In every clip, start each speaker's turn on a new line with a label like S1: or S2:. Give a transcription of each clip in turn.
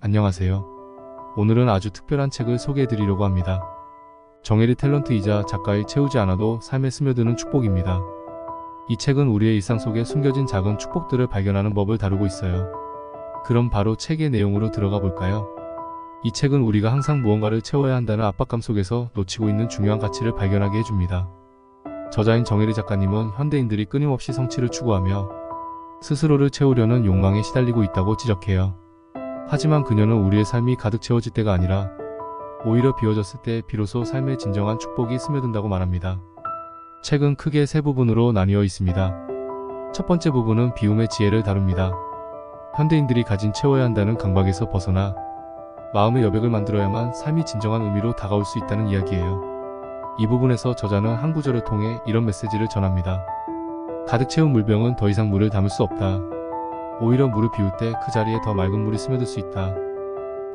S1: 안녕하세요. 오늘은 아주 특별한 책을 소개해 드리려고 합니다. 정혜리 탤런트이자 작가의 채우지 않아도 삶에 스며드는 축복입니다. 이 책은 우리의 일상 속에 숨겨진 작은 축복들을 발견하는 법을 다루고 있어요. 그럼 바로 책의 내용으로 들어가 볼까요? 이 책은 우리가 항상 무언가를 채워야 한다는 압박감 속에서 놓치고 있는 중요한 가치를 발견하게 해줍니다. 저자인 정혜리 작가님은 현대인들이 끊임없이 성취를 추구하며 스스로를 채우려는 욕망에 시달리고 있다고 지적해요. 하지만 그녀는 우리의 삶이 가득 채워질 때가 아니라 오히려 비워졌을 때 비로소 삶의 진정한 축복이 스며든다고 말합니다. 책은 크게 세 부분으로 나뉘어 있습니다. 첫 번째 부분은 비움의 지혜를 다룹니다. 현대인들이 가진 채워야 한다는 강박에서 벗어나 마음의 여백을 만들어야만 삶이 진정한 의미로 다가올 수 있다는 이야기예요. 이 부분에서 저자는 한 구절을 통해 이런 메시지를 전합니다. 가득 채운 물병은 더 이상 물을 담을 수 없다. 오히려 물을 비울 때 그 자리에 더 맑은 물이 스며들 수 있다.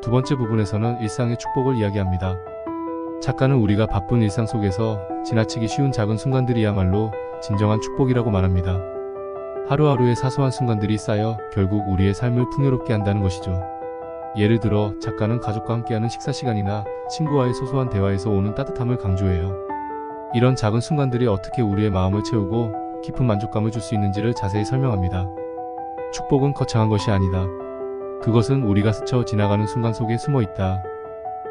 S1: 두 번째 부분에서는 일상의 축복을 이야기합니다. 작가는 우리가 바쁜 일상 속에서 지나치기 쉬운 작은 순간들이야말로 진정한 축복이라고 말합니다. 하루하루의 사소한 순간들이 쌓여 결국 우리의 삶을 풍요롭게 한다는 것이죠. 예를 들어 작가는 가족과 함께하는 식사 시간이나 친구와의 소소한 대화에서 오는 따뜻함을 강조해요. 이런 작은 순간들이 어떻게 우리의 마음을 채우고 깊은 만족감을 줄 수 있는지를 자세히 설명합니다. 축복은 거창한 것이 아니다. 그것은 우리가 스쳐 지나가는 순간 속에 숨어 있다.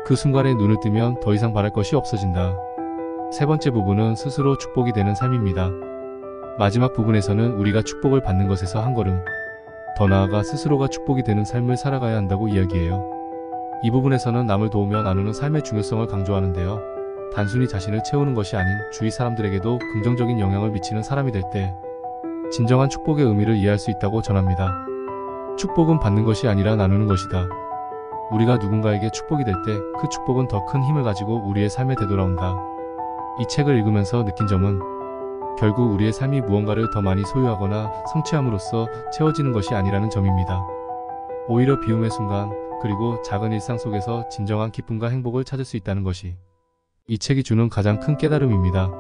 S1: 그 순간에 눈을 뜨면 더 이상 바랄 것이 없어진다. 세 번째 부분은 스스로 축복이 되는 삶입니다. 마지막 부분에서는 우리가 축복을 받는 것에서 한 걸음 더 나아가 스스로가 축복이 되는 삶을 살아가야 한다고 이야기해요. 이 부분에서는 남을 도우며 나누는 삶의 중요성을 강조하는데요. 단순히 자신을 채우는 것이 아닌 주위 사람들에게도 긍정적인 영향을 미치는 사람이 될 때 진정한 축복의 의미를 이해할 수 있다고 전합니다. 축복은 받는 것이 아니라 나누는 것이다. 우리가 누군가에게 축복이 될 때 그 축복은 더 큰 힘을 가지고 우리의 삶에 되돌아온다. 이 책을 읽으면서 느낀 점은 결국 우리의 삶이 무언가를 더 많이 소유하거나 성취함으로써 채워지는 것이 아니라는 점입니다. 오히려 비움의 순간, 그리고 작은 일상 속에서 진정한 기쁨과 행복을 찾을 수 있다는 것이 이 책이 주는 가장 큰 깨달음입니다.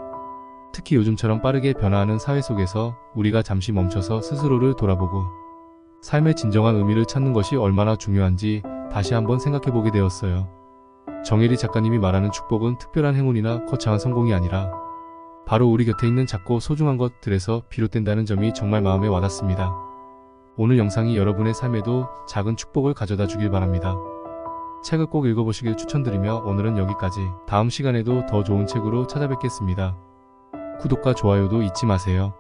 S1: 특히 요즘처럼 빠르게 변화하는 사회 속에서 우리가 잠시 멈춰서 스스로를 돌아보고 삶의 진정한 의미를 찾는 것이 얼마나 중요한지 다시 한번 생각해보게 되었어요. 정혜리 작가님이 말하는 축복은 특별한 행운이나 거창한 성공이 아니라 바로 우리 곁에 있는 작고 소중한 것들에서 비롯된다는 점이 정말 마음에 와닿습니다. 오늘 영상이 여러분의 삶에도 작은 축복을 가져다 주길 바랍니다. 책을 꼭 읽어보시길 추천드리며 오늘은 여기까지. 다음 시간에도 더 좋은 책으로 찾아뵙겠습니다. 구독과 좋아요도 잊지 마세요.